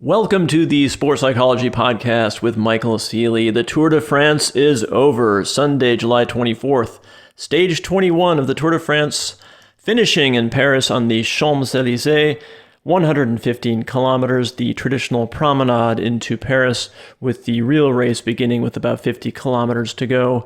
Welcome to the Sports Psychology Podcast with Michael Seeley. The Tour de France is over. Sunday, July 24th. Stage 21 of the Tour de France finishing in Paris on the Champs-Élysées. 115 kilometers, the traditional promenade into Paris, with the real race beginning with about 50 kilometers to go.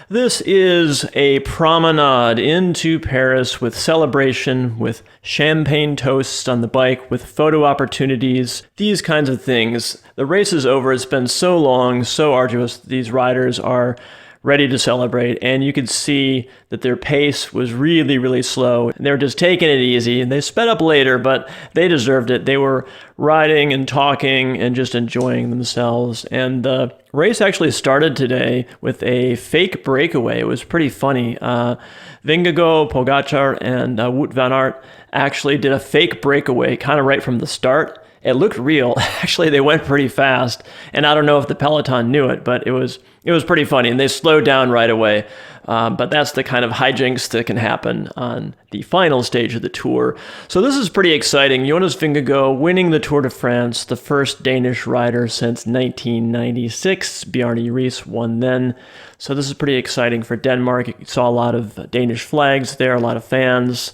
This is a promenade into Paris with celebration, with champagne toasts on the bike, with photo opportunities, these kinds of things. The race is over. It's been so long, so arduous. These riders are ready to celebrate, and you could see that their pace was really, really slow. They were just taking it easy, and they sped up later, but they deserved it. They were riding and talking and just enjoying themselves. And the race actually started today with a fake breakaway. It was pretty funny. Vingegaard, Pogacar, and Wout van Aert actually did a fake breakaway kind of right from the start. It looked real. Actually, they went pretty fast, and I don't know if the peloton knew it, but it was pretty funny, and they slowed down right away. But that's the kind of hijinks that can happen on the final stage of the Tour. So this is pretty exciting. Jonas Vingegaard winning the Tour de France, the first Danish rider since 1996. Bjarne Riis won then. So this is pretty exciting for Denmark. You saw a lot of Danish flags there, a lot of fans.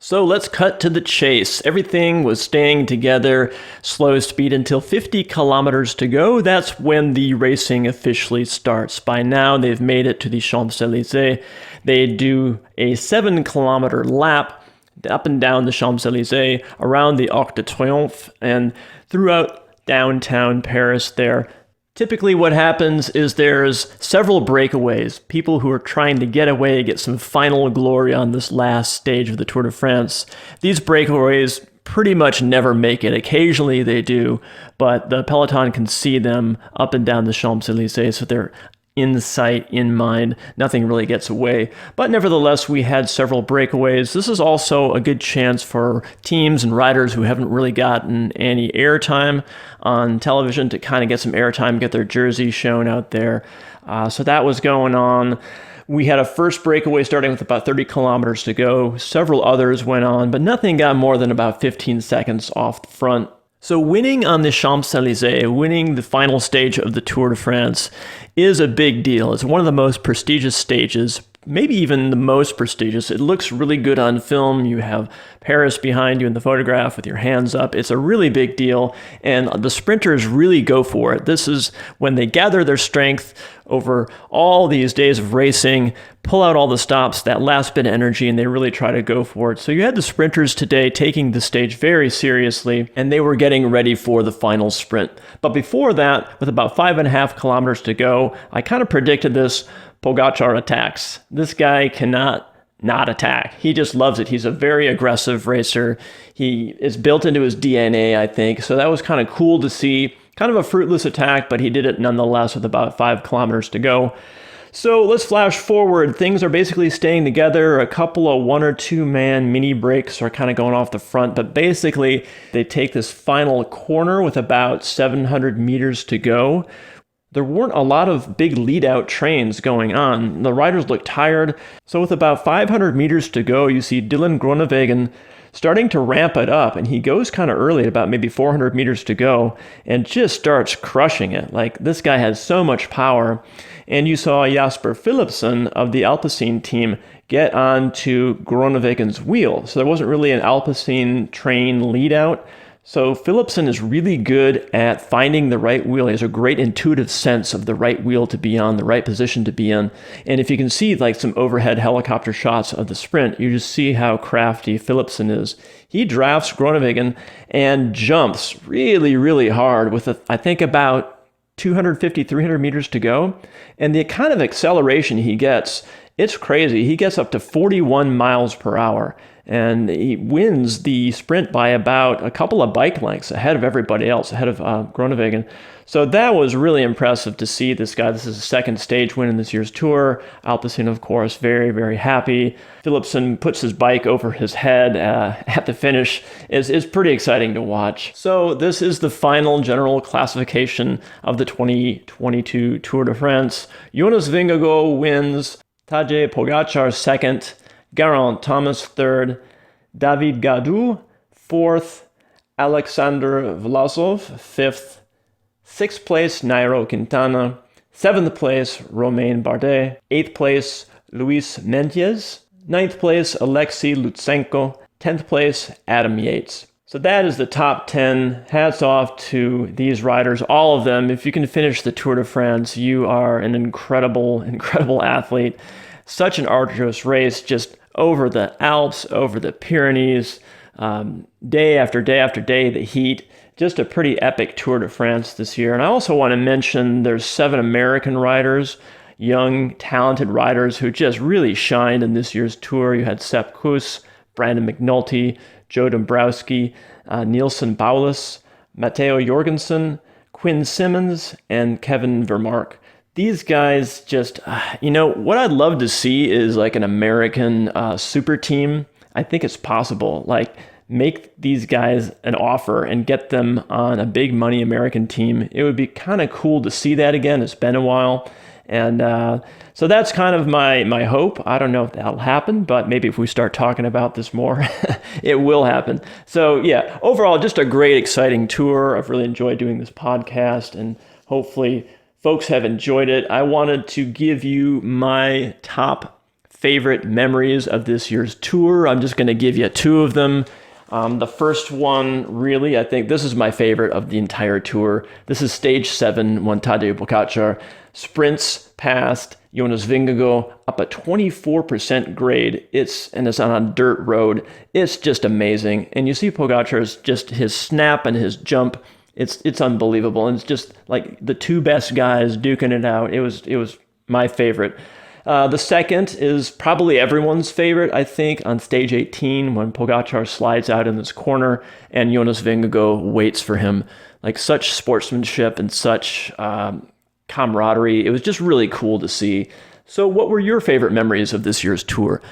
So let's cut to the chase. Everything was staying together, slow speed until 50 kilometers to go. That's when the racing officially starts. By now, they've made it to the Champs-Élysées. They do a 7-kilometer lap up and down the Champs-Élysées, around the Arc de Triomphe, and throughout downtown Paris there. Typically what happens is there's several breakaways, people who are trying to get away, get some final glory on this last stage of the Tour de France. These breakaways pretty much never make it. Occasionally they do, but the peloton can see them up and down the Champs-Élysées, so they're in sight, in mind. Nothing really gets away. But nevertheless, we had several breakaways. This is also a good chance for teams and riders who haven't really gotten any airtime on television to kind of get some airtime, get their jersey shown out there. So that was going on. We had a first breakaway starting with about 30 kilometers to go. Several others went on, but nothing got more than about 15 seconds off the front. So winning on the Champs-Élysées, winning the final stage of the Tour de France is a big deal. It's one of the most prestigious stages, maybe even the most prestigious. It looks really good on film. You have Paris behind you in the photograph with your hands up. It's a really big deal, and the sprinters really go for it. This is when they gather their strength over all these days of racing, pull out all the stops, that last bit of energy, and they really try to go for it. So you had the sprinters today taking the stage very seriously, and they were getting ready for the final sprint. But before that, with about 5.5 kilometers to go, I kind of predicted this. Pogacar attacks. This guy cannot not attack. He just loves it. He's a very aggressive racer. He is built into his DNA, I think. So that was kind of cool to see. Kind of a fruitless attack, but he did it nonetheless with about 5 kilometers to go. So let's flash forward. Things are basically staying together. A couple of 1 or 2 man mini breaks are kind of going off the front, but basically they take this final corner with about 700 meters to go. There weren't a lot of big lead-out trains going on. The riders looked tired. So with about 500 meters to go, you see Dylan Groenewegen starting to ramp it up, and he goes kind of early at about maybe 400 meters to go and just starts crushing it. Like, this guy has so much power. And you saw Jasper Philipsen of the Alpecin team get onto Groenewegen's wheel. So there wasn't really an Alpecin train lead-out. So Philipsen is really good at finding the right wheel. He has a great intuitive sense of the right wheel to be on, the right position to be in. And if you can see like some overhead helicopter shots of the sprint, you just see how crafty Philipsen is. He drafts Groenewegen and jumps really, really hard with, I think, about 250, 300 meters to go. And the kind of acceleration he gets, it's crazy. He gets up to 41 miles per hour. And he wins the sprint by about a couple of bike lengths ahead of everybody else, ahead of Groenewegen. So that was really impressive to see this guy. This is a second stage win in this year's Tour. Alpecin, of course, very, very happy. Philipsen puts his bike over his head at the finish. Is pretty exciting to watch. So this is the final general classification of the 2022 Tour de France. Jonas Vingegaard wins, Tadej Pogacar second, Geraint Thomas third, David Gaudu fourth, Alexander Vlasov, 5th. 6th place, Nairo Quintana. 7th place, Romain Bardet. 8th place, Luis Meintjes. 9th place, Alexei Lutsenko. 10th place, Adam Yates. So that is the top 10. Hats off to these riders, all of them. If you can finish the Tour de France, you are an incredible, incredible athlete. Such an arduous race, just over the Alps, over the Pyrenees, day after day after day, the heat. Just a pretty epic Tour de France this year. And I also want to mention there's 7 American riders, young, talented riders who just really shined in this year's Tour. You had Sepp Kuss, Brandon McNulty, Joe Dombrowski, Nielsen Paulus, Matteo Jorgensen, Quinn Simmons, and Kevin Vermark. These guys just, what I'd love to see is like an American super team. I think it's possible. Like, make these guys an offer and get them on a big money American team. It would be kind of cool to see that again. It's been a while. And so that's kind of my hope. I don't know if that'll happen, but maybe if we start talking about this more, it will happen. So yeah, overall, just a great, exciting tour. I've really enjoyed doing this podcast, and hopefully folks have enjoyed it. I wanted to give you my top favorite memories of this year's tour. I'm just going to give you 2 of them. The first one, really, I think this is my favorite of the entire tour. This is stage 7 when Tadej Pogačar sprints past Jonas Vingegaard up a 24% grade. It's on a dirt road. It's just amazing. And you see Pogačar's just his snap and his jump. It's unbelievable. And it's just like the 2 best guys duking it out. It was my favorite. The second is probably everyone's favorite, I think, on stage 18 when Pogačar slides out in this corner and Jonas Vingegaard waits for him. Like, such sportsmanship and such camaraderie. It was just really cool to see. So what were your favorite memories of this year's tour?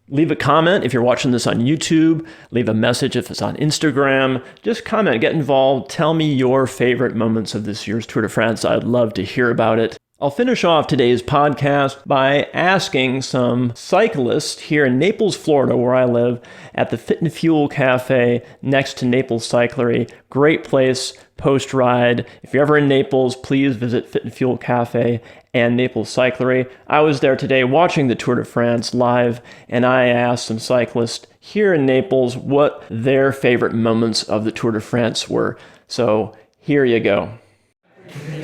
Leave a comment if you're watching this on YouTube. Leave a message if it's on Instagram. Just comment, get involved. Tell me your favorite moments of this year's Tour de France. I'd love to hear about it. I'll finish off today's podcast by asking some cyclists here in Naples, Florida, where I live, at the Fit and Fuel Cafe next to Naples Cyclery. Great place post-ride. If you're ever in Naples, please visit Fit and Fuel Cafe and Naples Cyclery. I was there today watching the Tour de France live, and I asked some cyclists here in Naples what their favorite moments of the Tour de France were. So here you go.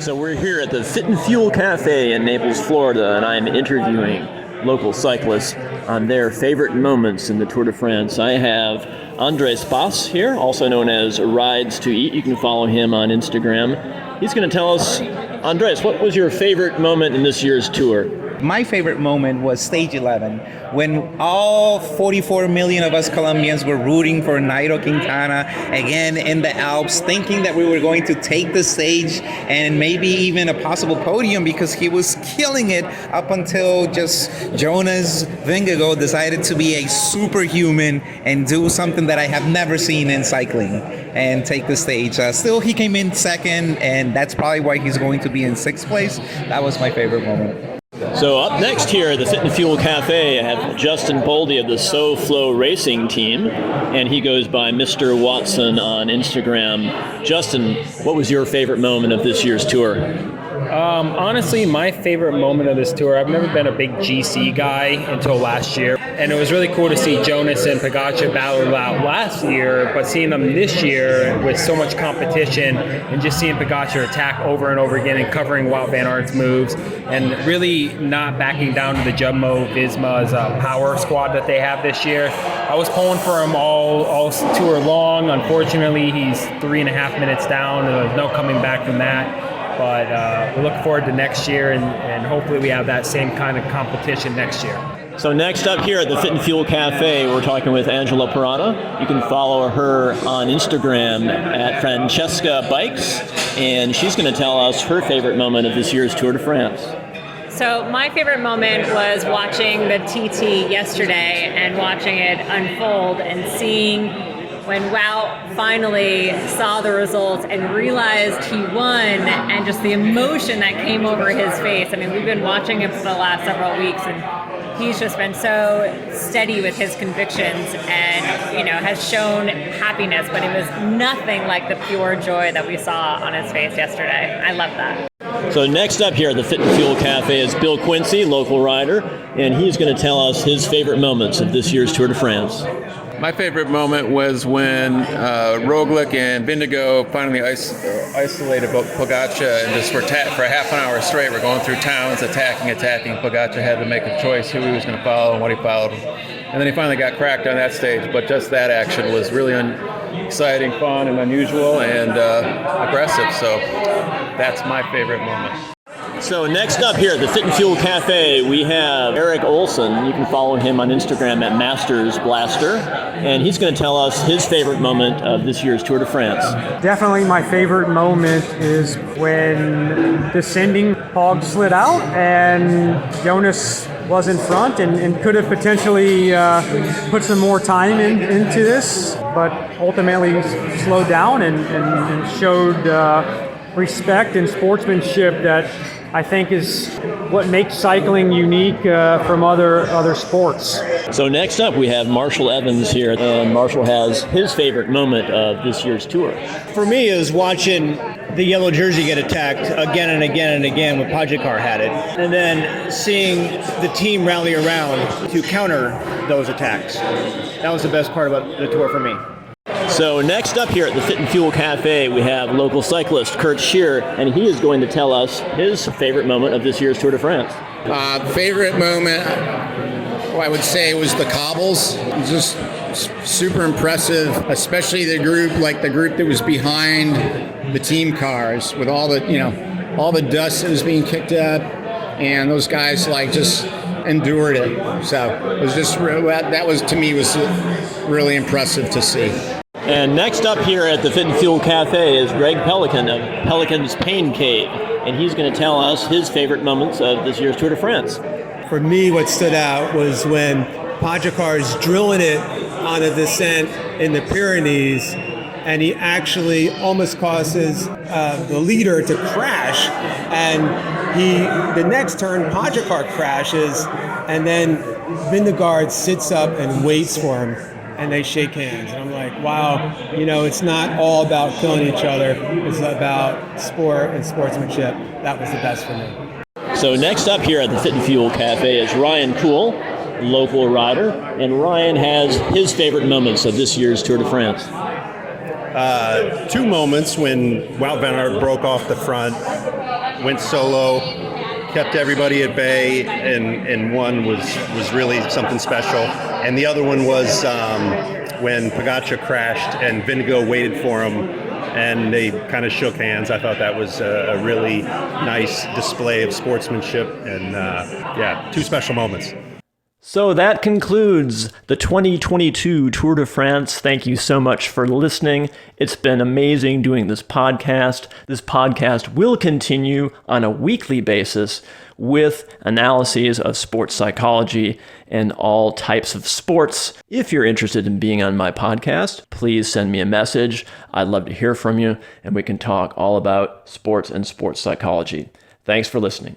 So we're here at the Fit and Fuel Cafe in Naples, Florida, and I'm interviewing local cyclists on their favorite moments in the Tour de France. I have Andres Bas here, also known as Rides to Eat. You can follow him on Instagram. He's going to tell us, Andres, what was your favorite moment in this year's tour? My favorite moment was stage 11, when all 44 million of us Colombians were rooting for Nairo Quintana again in the Alps, thinking that we were going to take the stage and maybe even a possible podium, because he was killing it up until just Jonas Vingegaard decided to be a superhuman and do something that I have never seen in cycling and take the stage. Still, he came in second, and that's probably why he's going to be in 6th place. That was my favorite moment. So up next here at the Fit and Fuel Cafe, I have Justin Bouldie of the SoFlo Racing team, and he goes by Mr. Watson on Instagram. Justin, what was your favorite moment of this year's tour? Honestly, my favorite moment of this tour, I've never been a big GC guy until last year, and it was really cool to see Jonas and Pogačar battle it out last year, but seeing them this year with so much competition and just seeing Pogačar attack over and over again and covering Wout van Aert's moves and really not backing down to the Jumbo-Visma's power squad that they have this year. I was pulling for him all tour long. Unfortunately, he's 3.5 minutes down, and there's no coming back from that. But we look forward to next year, and hopefully we have that same kind of competition next year. So next up here at the Fit and Fuel Cafe, we're talking with Angela Parada. You can follow her on Instagram at Francesca Bikes, and she's going to tell us her favorite moment of this year's Tour de France. So my favorite moment was watching the TT yesterday and watching it unfold and seeing when Wout finally saw the results and realized he won, and just the emotion that came over his face. I mean, we've been watching him for the last several weeks, and he's just been so steady with his convictions and, has shown happiness, but it was nothing like the pure joy that we saw on his face yesterday. I love that. So next up here at the Fit and Fuel Cafe is Bill Quincy, local rider, and he's going to tell us his favorite moments of this year's Tour de France. My favorite moment was when Roglic and Vingegaard finally isolated Pogačar and just for a half an hour straight, we're going through towns, attacking. Pogačar had to make a choice who he was going to follow and what he followed. And then he finally got cracked on that stage, but just that action was really exciting, fun, and unusual, and aggressive. So that's my favorite moment. So next up here at the Fit and Fuel Cafe, we have Eric Olsen. You can follow him on Instagram at Masters Blaster, and he's going to tell us his favorite moment of this year's Tour de France. Definitely my favorite moment is when descending Pog slid out and Jonas was in front and could have potentially put some more time into this, but ultimately slowed down and showed respect and sportsmanship that I think is what makes cycling unique from other sports. So next up we have Marshall Evans here, and Marshall has his favorite moment of this year's tour. For me, is watching the yellow jersey get attacked again and again and again when Pogačar had it, and then seeing the team rally around to counter those attacks. That was the best part about the tour for me. So next up here at the Fit and Fuel Cafe, we have local cyclist Kurt Shearer, and he is going to tell us his favorite moment of this year's Tour de France. Favorite moment, I would say, was the cobbles. Just super impressive, especially the group that was behind the team cars with all the dust that was being kicked up, and those guys just endured it. So it was that was, to me, was really impressive to see. And next up here at the Fit and Fuel Cafe is Greg Pelican of Pelican's Pain Cave, and he's going to tell us his favorite moments of this year's Tour de France. For me, what stood out was when Pogačar is drilling it on a descent in the Pyrenees, and he actually almost causes the leader to crash, and the next turn Pogačar crashes, and then Vingegaard sits up and waits for him, and they shake hands. And I'm like, wow, it's not all about killing each other. It's about sport and sportsmanship. That was the best for me. So next up here at the Fit and Fuel Cafe is Ryan Kuhl, local rider, and Ryan has his favorite moments of this year's Tour de France. Two moments when Wout van Aert broke off the front, went solo, kept everybody at bay, and one was really something special. And the other one was when Pogačar crashed and Vingegaard waited for him, and they kind of shook hands. I thought that was a really nice display of sportsmanship, and two special moments. So that concludes the 2022 Tour de France. Thank you so much for listening. It's been amazing doing this podcast. This podcast will continue on a weekly basis with analyses of sports psychology and all types of sports. If you're interested in being on my podcast, please send me a message. I'd love to hear from you, and we can talk all about sports and sports psychology. Thanks for listening.